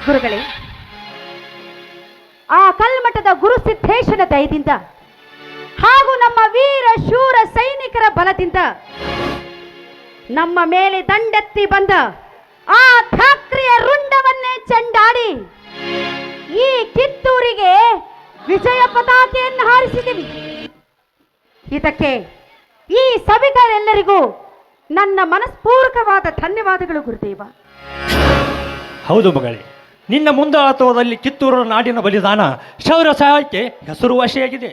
ಗುರುಗಳೇ, ಆ ಕಲ್ಮಠದ ಗುರುಸಿದ್ದೇಶನ ದಯದಿಂದ ಹಾಗೂ ನಮ್ಮ ವೀರ ಶೂರ ಸೈನಿಕರ ಬಲದಿಂದ ನಮ್ಮ ಮೇಲೆ ದಂಡೆತ್ತಿ ಬಂದ ಆ ಠಾಕ್ರೆಯ ರುಂಡವನ್ನೇ ಚೆಂಡಾಡಿ ಈ ಕಿತ್ತೂರಿಗೆ ವಿಜಯ ಪತಾಕೆಯನ್ನು ಹಾರಿಸಿದ್ದೀವಿ. ಇದಕ್ಕೆ ಈ ಸಭಿಕರೆಲ್ಲರಿಗೂ ನನ್ನ ಮನಸ್ಪೂರ್ವಕವಾದ ಧನ್ಯವಾದಗಳು ಗುರುದೇವ. ಹೌದು ಮಗಳೇ, ನಿನ್ನ ಮುಂದಾಳತ್ವದಲ್ಲಿ ಕಿತ್ತೂರು ನಾಡಿನ ಬಲಿದಾನ ಶೌರ್ಯ ಸಹಾಯಕ್ಕೆ ಹೆಸರುವಾಸಿಯಾಗಿದೆ.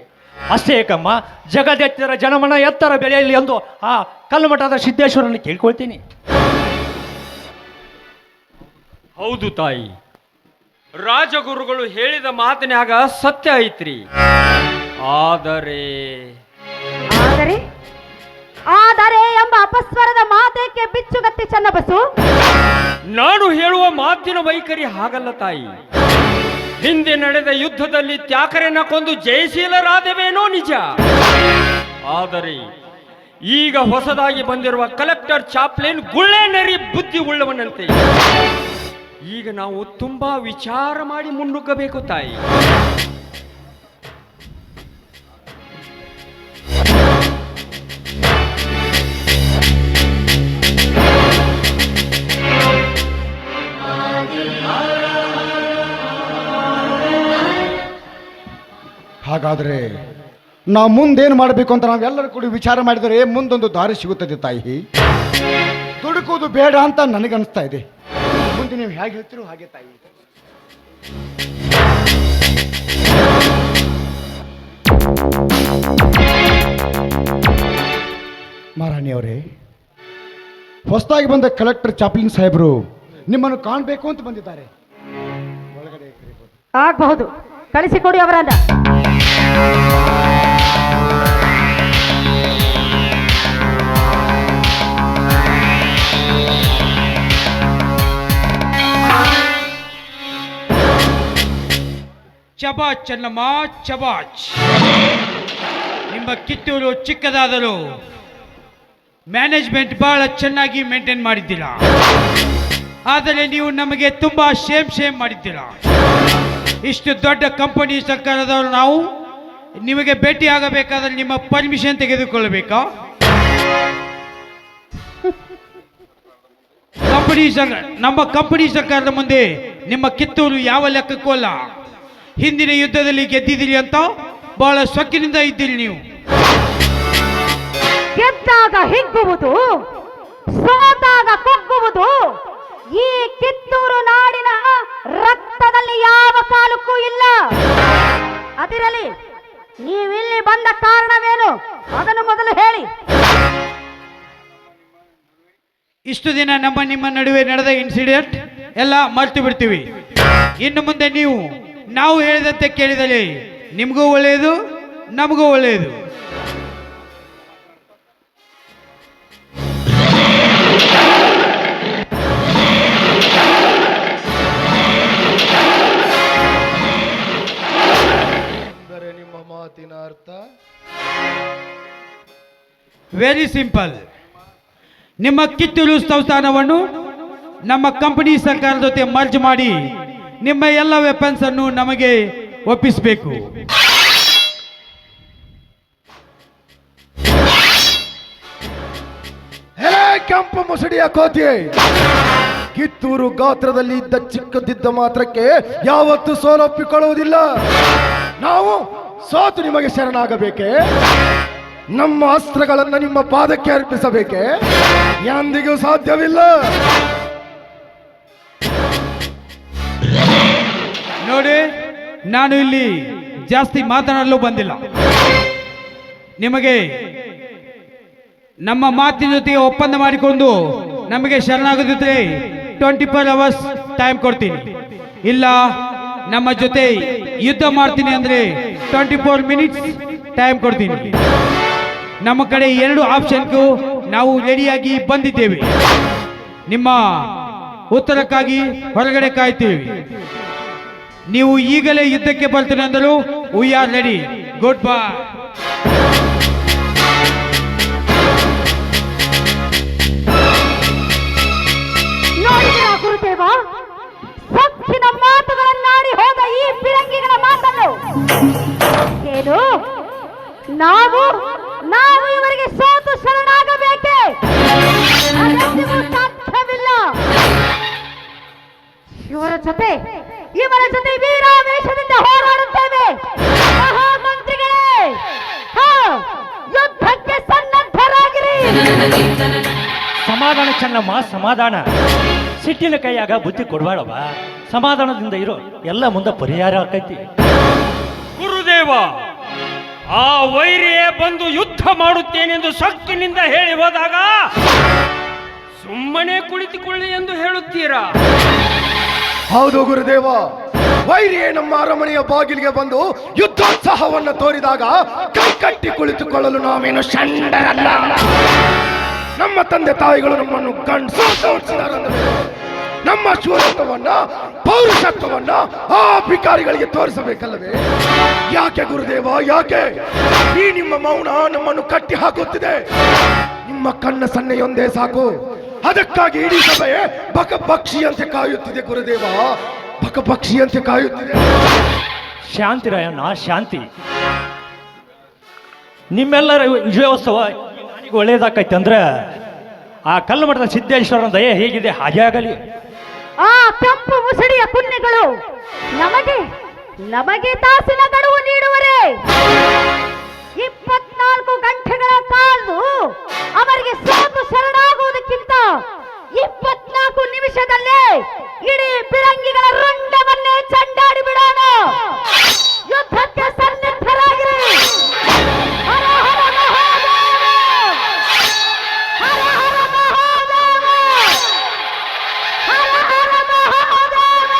ಅಷ್ಟೇ ಏಕಮ್ಮ, ಜಗದೆತ್ತರ ಜನಮನ ಎತ್ತರ ಬೆಳೆಯಲಿ ಎಂದು ಆ ಕಲ್ಮಠದ ಸಿದ್ದೇಶ್ವರನ್ನು ಕೇಳ್ಕೊಳ್ತೀನಿ. ಹೌದು ತಾಯಿ, ರಾಜಗುರುಗಳು ಹೇಳಿದ ಮಾತಿನಾಗ ಸತ್ಯ ಐತ್ರಿ. ಆದರೆ ಆದರೆ ಆದರೆ ಎಂಬ ಅಪಸ್ವರದ ಮಾತೇಕೆ ಬಿಚ್ಚುಗತ್ತಿ ಚನ್ನಬಸು? ನಾನು ಹೇಳುವ ಮಾತಿನ ವೈಖರಿ ಹಾಗಲ್ಲ ತಾಯಿ. ಹಿಂದೆ ನಡೆದ ಯುದ್ಧದಲ್ಲಿ ತ್ಯಾಕರೆನ ಕೊಂದು ಜಯಶೀಲರಾದವೇನೋ ನಿಜ. ಆದರೆ ಈಗ ಹೊಸದಾಗಿ ಬಂದಿರುವ ಕಲೆಕ್ಟರ್ ಚಾಪ್ಲೇನ್ ಗುಳ್ಳೆ ನರಿ ಬುದ್ಧಿ ಉಳ್ಳವನಂತೆ. ಈಗ ನಾವು ತುಂಬಾ ವಿಚಾರ ಮಾಡಿ ಮುನ್ನುಗ್ಗಬೇಕು ತಾಯಿ. ಹಾಗಾದರೆ ನಾವು ಮುಂದೇನು ಮಾಡಬೇಕು ಅಂತ ನಾವೆಲ್ಲರೂ ಕೂಡ ವಿಚಾರ ಮಾಡಿದರೆ ಮುಂದೊಂದು ದಾರಿ ಸಿಗುತ್ತದೆ ತಾಯಿ. ದುಡುಕುವುದು ಬೇಡ ಅಂತ ನನಗನ್ನಿಸ್ತಾ ಇದೆ. ಮುಂದೆ ನೀವು ಹೇಗೆ ಹೇಳ್ತೀರೋ ಹಾಗೆ ತಾಯಿ. ಮಹಾರಾಣಿಯವರೇ, ಹೊಸದಾಗಿ ಬಂದ ಕಲೆಕ್ಟರ್ ಚಾಪ್ಲಿನ್ ಸಾಹೇಬರು ನಿಮ್ಮನ್ನು ಕಾಣಬೇಕು ಅಂತ ಬಂದಿದ್ದಾರೆ. ಒಳಗಡೆ ಆಗಬಹುದು, ಕಳಿಸಿಕೊಡಿ ಅವರನ್ನ. ಚಬಾಚ್ ಚೆನ್ನಮ್ಮ, ಚಬಾಚ್. ನಿಮ್ಮ ಕಿತ್ತೂರು ಚಿಕ್ಕದಾದರೂ ಮ್ಯಾನೇಜ್ಮೆಂಟ್ ಬಹಳ ಚೆನ್ನಾಗಿ ಮೇಂಟೈನ್ ಮಾಡಿದ್ದೀರಾ. ಆದರೆ ನೀವು ನಮಗೆ ತುಂಬಾ ಶೇಮ್ ಮಾಡಿದ್ದೀರಾ. ಇಷ್ಟು ದೊಡ್ಡ ಕಂಪನಿ ಸರ್ಕಾರದವರು ನಾವು ನಿಮಗೆ ಭೇಟಿ ಆಗಬೇಕಾದ್ರೆ ನಿಮ್ಮ ಪರ್ಮಿಷನ್ ತೆಗೆದುಕೊಳ್ಳಬೇಕಾ? ನಮ್ಮ ಕಂಪನಿ ಸರ್ಕಾರದ ಮುಂದೆ ನಿಮ್ಮ ಕಿತ್ತೂರು ಯಾವ ಲೆಕ್ಕಕ್ಕೂ ಅಲ್ಲ. ಹಿಂದಿನ ಯುದ್ಧದಲ್ಲಿ ಗೆದ್ದಿದ್ದೀರಿ ಅಂತ ಬಹಳ ಸೊಕ್ಕಿನಿಂದ ಇದ್ದೀರಿ ನೀವು. ಗೆದ್ದಾಗ ಹಿಗ್ಗುವುದು, ಸೋತಾಗ ಕುಗ್ಗುವುದು ಈ ಕಿತ್ತೂರು ನಾಡಿನ ರಕ್ತದಲ್ಲಿ ಯಾವ ಕಾಲಕ್ಕೂ ಇಲ್ಲ. ಅದಿರಲಿ, ನೀವಿಲ್ಲಿ ಬಂದ ಕಾರಣವೇನು ಅದನ್ನು ಮೊದಲು ಹೇಳಿ. ಇಷ್ಟು ದಿನ ನಿಮ್ಮ ನಡುವೆ ನಡೆದ ಇನ್ಸಿಡೆಂಟ್ ಎಲ್ಲ ಮರ್ತು ಬಿಡ್ತೀವಿ. ಇನ್ನು ಮುಂದೆ ನಾವು ಹೇಳಿದಂತೆ ಕೇಳಿದರೆ ನಿಮಗೂ ಒಳ್ಳೆಯದು, ನಮಗೂ ಒಳ್ಳೆಯದು. ನಿಮ್ಮ ಮಾತಿನ ಅರ್ಥ ವೆರಿ ಸಿಂಪಲ್. ನಿಮ್ಮ ಕಿತ್ತೂರು ಸಂಸ್ಥಾನವನ್ನು ನಮ್ಮ ಕಂಪನಿ ಸರ್ಕಾರದ ಜೊತೆ ಮರ್ಜ್ ಮಾಡಿ ನಿಮ್ಮ ಎಲ್ಲ ವೆಪನ್ಸ್ ಅನ್ನು ನಮಗೆ ಒಪ್ಪಿಸಬೇಕು. ಕೆಂಪು ಮುಸುಡಿಯ ಕೋತಿ, ಕಿತ್ತೂರು ಗಾತ್ರದಲ್ಲಿ ಇದ್ದ ಚಿಕ್ಕದಿದ್ದ ಮಾತ್ರಕ್ಕೆ ಯಾವತ್ತೂ ಸೋಲೊಪ್ಪಿಕೊಳ್ಳುವುದಿಲ್ಲ. ನಾವು ಸೋತು ನಿಮಗೆ ಶರಣಾಗಬೇಕೆ? ನಮ್ಮ ಅಸ್ತ್ರಗಳನ್ನು ನಿಮ್ಮ ಪಾದಕ್ಕೆ ಅರ್ಪಿಸಬೇಕೆ? ಎಂದಿಗೂ ಸಾಧ್ಯವಿಲ್ಲ. ನೋಡಿ, ನಾನು ಇಲ್ಲಿ ಜಾಸ್ತಿ ಮಾತನಾಡಲು ಬಂದಿಲ್ಲ. ನಿಮಗೆ ನಮ್ಮ ಮಾತಿನ ಜೊತೆಗೆ ಒಪ್ಪಂದ ಮಾಡಿಕೊಂಡು ನಮಗೆ ಶರಣಾಗದಿದ್ರೆ 24 hours ಟೈಮ್ ಕೊಡ್ತೀನಿ. ಇಲ್ಲ ನಮ್ಮ ಜೊತೆ ಯುದ್ಧ ಮಾಡ್ತೀನಿ ಅಂದ್ರೆ 24 minutes ಟೈಮ್ ಕೊಡ್ತೀನಿ. ನಮ್ಮ ಕಡೆ 2 ಆಪ್ಷನ್ಗೂ ನಾವು ರೆಡಿಯಾಗಿ ಬಂದಿದ್ದೇವೆ. ನಿಮ್ಮ ಉತ್ತರಕ್ಕಾಗಿ ಹೊರಗಡೆ ಕಾಯ್ತೀವಿ. ನೀವು ಈಗಲೇ ಯುದ್ಧಕ್ಕೆ ಬರ್ತೀನಿ ಅಂದರು we are ready. Good bye. ಈ ಪಿರಂಗಿಗಳ ಮಾತನ್ನು ಏನು ನಾವು ನಾವು ಇವರಿಗೆ ಸೋತು ಶರಣಾಗಬೇಕೆ? ಅದೆಂದಿಗೂ ಸಾಧ್ಯವಿಲ್ಲ. ಇವರ ಜೊತೆ ವೀರಾವೇಶದಿಂದ ಹೋರಾಡುತ್ತೇವೆ. ಮಹಾಮಂತ್ರಿಗಳೇ, ಯುದ್ಧಕ್ಕೆ ಸನ್ನದ್ಧರಾಗಿರಿ. ಸಮಾಧಾನ ಚೆನ್ನಮ್ಮ, ಸಮಾಧಾನ. ಸಿಟ್ಟಿನ ಕೈಯಾಗ ಬುದ್ಧಿ ಕೊಡಬೇಡವ. ಸಮಾಧಾನದಿಂದ ಇರೋ, ಎಲ್ಲ ಮುಂದೆ ಪರಿಹಾರ ಆಕೈತಿ. ಗುರುದೇವ, ಆ ವೈರಿಯೇ ಬಂದು ಯುದ್ಧ ಮಾಡುತ್ತೇನೆಂದು ಸೊಕ್ಕಿನಿಂದ ಹೇಳಿ ಹೋದಾಗ ಸುಮ್ಮನೆ ಕುಳಿತುಕೊಳ್ಳಿ ಎಂದು ಹೇಳುತ್ತೀರಾ? ಹೌದು ಗುರುದೇವ, ವೈರಿಯೇ ನಮ್ಮ ಅರಮನೆಯ ಬಾಗಿಲಿಗೆ ಬಂದು ಯುದ್ಧೋತ್ಸಾಹವನ್ನು ತೋರಿದಾಗ ಕೈ ಕಟ್ಟಿ ಕುಳಿತುಕೊಳ್ಳಲು ನಾವೇನು ಷಂಡರಲ್ಲ. ನಮ್ಮ ತಂದೆ ತಾಯಿಗಳು ನಮ್ಮನ್ನು ನಮ್ಮ ಶೂರತ್ವವನ್ನ, ಪೌರುಷತ್ವವನ್ನ ಆ ಭಿಕಾರಿಗಳಿಗೆ ತೋರಿಸಬೇಕಲ್ಲವೇ? ಯಾಕೆ ಗುರುದೇವ, ಯಾಕೆ ಈ ನಿಮ್ಮ ಮೌನ ನಮ್ಮನ್ನು ಕಟ್ಟಿ ಹಾಕುತ್ತಿದೆ? ನಿಮ್ಮ ಕಣ್ಣ ಸನ್ನೆಯೊಂದೇ ಸಾಕು. ಅದಕ್ಕಾಗಿ ಇಡೀ ಸಭೆಯೇ ಬಕಪಕ್ಷಿಯಂತೆ ಕಾಯುತ್ತಿದೆ ಗುರುದೇವ, ಬಕಪಕ್ಷಿಯಂತೆ ಕಾಯುತ್ತಿದೆ. ಶಾಂತಿ ರಾಯಣ್ಣ, ಶಾಂತಿ. ನಿಮ್ಮೆಲ್ಲರ ವಿಜಯೋತ್ಸವ ನನಗೆ ಒಳ್ಳೇದಾಕೈತಿ ಅಂದ್ರೆ ಆ ಕಲ್ಲು ಮಠದ ಸಿದ್ದೇಶ್ವರನ ದಯೆ ಹೇಗಿದೆ ಹಾಗೆ ಆಗಲಿ. ಆ ಕೆಂಪು ಮುಸುಡಿಯ ಪುಣ್ಯಗಳು ನಮಗೆ ನಮಗೆ ತಾಸಿನ ಗಡುವು ನೀಡುವರೆ. 24 ಗಂಟೆಗಳ ಕಾಲು ಅವರಿಗೆ ಸೋತು ಶರಣಾಗುವುದಕ್ಕಿಂತ 24 ನಿಮಿಷದಲ್ಲೇ ಇಡೀ ಪಿರಂಗಿಗಳ ರುಂಡವನ್ನೇ ಚಂಡಾಡಿ ಬಿಡೋಣ. ಯುದ್ಧಕ್ಕೆ ಸನ್ನದ್ಧರಾಗಿರಿ. ಹರ ಹರ ಮಹಾದೇವ, ಹರ ಹರ ಮಹಾದೇವ, ಹರ ಹರ ಮಹಾದೇವ.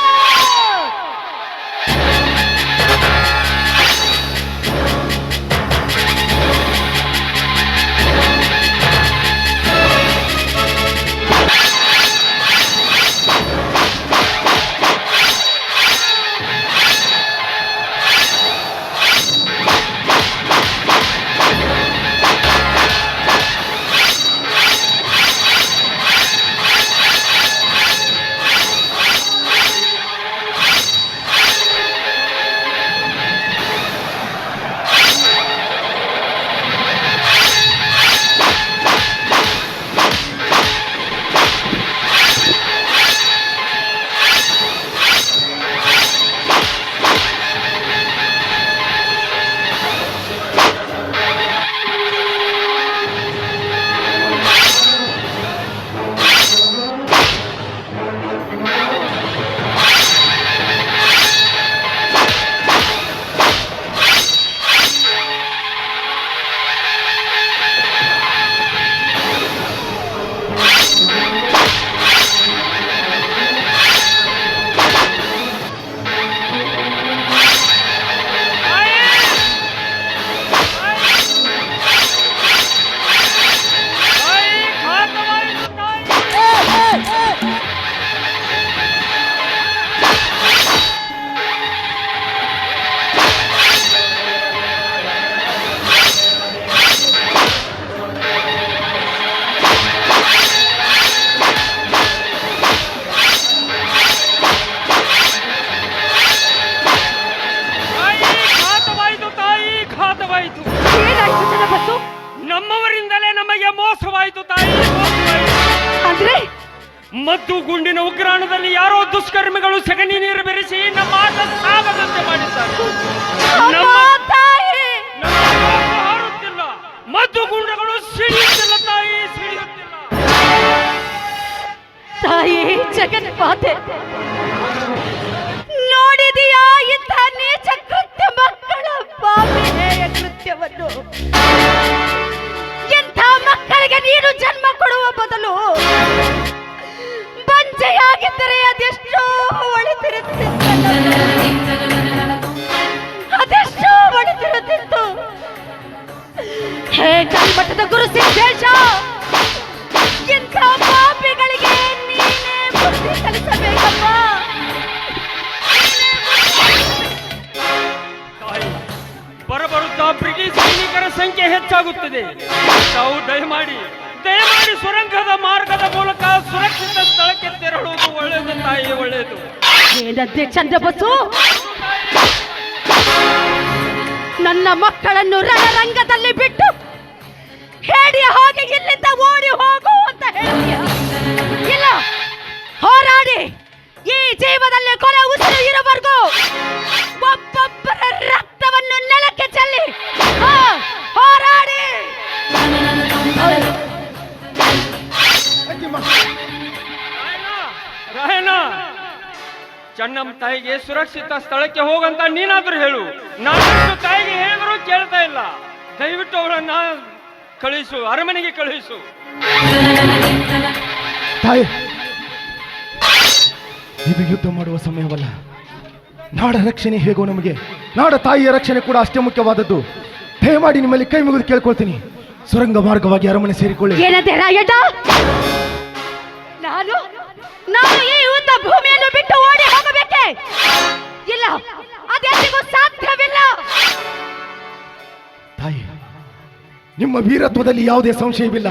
ನಮ್ಮವರಿಂದಲೇ ನಮಗೆ ಮೋಸವಾಯಿತು ತಾಯಿ, ಮೋಸವಾಯಿತು. ಅಂದ್ರೆ ಮದ್ದು ಗುಂಡಿನ ಉಗ್ರಾಣದಲ್ಲಿ ಯಾರೋ ದುಷ್ಕರ್ಮಿಗಳು ಸಗಣಿ ನೀರು ಬೆರೆಸಿ ನಮ್ಮ ಆಟ ಸಾಗದಂತೆ ಮಾಡಿದ್ದಾರೆ. ನಮ್ಮ ಹಾರುತ್ತಿಲ್ಲ, ಮದ್ದು ಗುಂಡಗಳು ಸಿಡಿಯುತ್ತಿಲ್ಲ ತಾಯಿ, ಸಿಡಿಯುತ್ತಿಲ್ಲ. ತಾಯಿ ಜಗನ್ಮಾತೆ, ನೋಡಿದೆಯಾ ಇಂಥ ನೀಚ ಕೃತ್ಯ, ಮಕ್ಕಳ ಪಾಪಿನೆಯ ಕೃತ್ಯವನ್ನು? ಎಂಥ ಮಕ್ಕಳಿಗೆ ನೀನು ಜನ್ಮ ಕೊಡುವ ಬದಲು ಬಂಜೆಯಾಗಿದ್ದರೆ ಅದೆಷ್ಟೋ ಒಳಿತಿರುತ್ತಿತ್ತು, ಅದೆಷ್ಟೋ ಒಳಿತಿರುತ್ತಿತ್ತು. ಹೇ ಕಲ್ಮಠದ ಗುರು ಸಿದ್ದೇಶ, ಇಂಥ ಪಾಪಿಗಳಿಗೆ ನೀನೇ ಬುದ್ಧಿ ಕಲಿಸಬೇಕಪ್ಪ. ಬರಬರುತ್ತಾ ಬ್ರಿಟಿಷ್ ಸೈನಿಕರ ಸಂಖ್ಯೆ ಹೆಚ್ಚಾಗುತ್ತದೆ. ತಾವು ದಯಮಾಡಿ ಸುರಂಗದ ಮಾರ್ಗದ ಮೂಲಕ ಸುರಕ್ಷಿತ ಸ್ಥಳಕ್ಕೆ ತೆರಳುವುದು ಒಳ್ಳೆಯದು ತಾಯಿ, ಒಳ್ಳೆಯದು. ಏನಂತೆ ಚಂದ್ರಬಸು, ನನ್ನ ಮಕ್ಕಳನ್ನು ರಣರಂಗದಲ್ಲಿ ಬಿಟ್ಟು ಹೇಡಿಯ ಹಾಗೆ ಇಲ್ಲಿಂದ ಓಡಿ ಹೋಗು ಅಂತ ಹೇಳ್ತೀಯ? ಇಲ್ಲ, ಹೋರಾಡಿ ಈ ಜೀವದಲ್ಲಿ ಕೊನೆ ಉಸಿರು ಇರೋವರೆಗೂ ಒಬ್ಬೊಬ್ಬರ ರಕ್ತವನ್ನು ನೆಲಕ್ಕೆ ಚೆಲ್ಲಿ ಹೋರಾಡಿ. ರಾಯಣ್ಣ, ಚೆನ್ನಮ್ಮ ತಾಯಿಗೆ ಸುರಕ್ಷಿತ ಸ್ಥಳಕ್ಕೆ ಹೋಗಂತ ನೀನಾದ್ರೂ ಹೇಳು. ನಾನಷ್ಟು ತಾಯಿಗೆ ಹೇಳಿದ್ರು ಕೇಳ್ತಾ ಇಲ್ಲ. ದಯವಿಟ್ಟು ಅವಳನ್ನ ಕಳಿಸು, ಅರಮನೆಗೆ ಕಳುಹಿಸು. ತಾಯಿ, ಇದು ಯುದ್ಧ ಮಾಡುವ ಸಮಯವಲ್ಲ. ನಾಡ ರಕ್ಷಣೆ ಹೇಗೋ ನಮಗೆ ನಾಡ ತಾಯಿಯ ರಕ್ಷಣೆ ಕೂಡ ಅಷ್ಟೇ ಮುಖ್ಯವಾದದ್ದು. ದಯಮಾಡಿ ನಿಮ್ಮಲ್ಲಿ ಕೈ ಮುಗಿದು ಕೇಳ್ಕೊಳ್ತೀನಿ, ಸುರಂಗ ಮಾರ್ಗವಾಗಿ ಅರಮನೆ ಸೇರಿಕೊಳ್ಳಿ. ಏನಂತೆ ರಾಯಣ್ಣ? ನಾನು ಈ ಯುದ್ಧ ಭೂಮಿಯನ್ನು ಬಿಟ್ಟು ಓಡಿ ಹೋಗಬೇಕೆ? ಇಲ್ಲ, ಅದೆಂದಿಗೂ ಸಾಧ್ಯವಿಲ್ಲ. ತಾಯಿ, ನಿಮ್ಮ ವೀರತ್ವದಲ್ಲಿ ಯಾವುದೇ ಸಂಶಯವಿಲ್ಲ.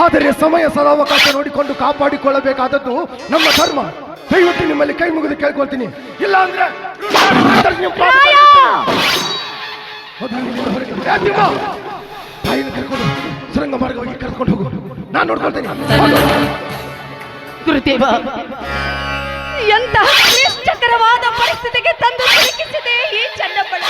ಆದರೆ ಸಮಯ ಸದಾವಕಾಶ ನೋಡಿಕೊಂಡು ಕಾಪಾಡಿಕೊಳ್ಳಬೇಕಾದದ್ದು ನಮ್ಮ ಧರ್ಮ. ದಯವಿಟ್ಟು ನಿಮ್ಮಲ್ಲಿ ಕೈ ಮುಗಿದು ಕೇಳ್ಕೊಳ್ತೀನಿ, ಇಲ್ಲ ಅಂದ್ರೆ ತಾಯಿನ ಕರ್ಕೊಂಡು ಸುರಂಗ ಮಾರ್ಗವಾಗಿ ಕರ್ಕೊಂಡು ಹೋಗು, ನಾನು ನೋಡ್ಕೊಳ್ತೇನೆ. ಗುರುದೇವ, ಎಂತಹ ಕ್ಲಿಷ್ಟಕರವಾದ ಪರಿಸ್ಥಿತಿಗೆ ತಂದು ಸಿಲುಕಿಸಿದೆ ಈ ಚೆನ್ನಪ್ಪಳ.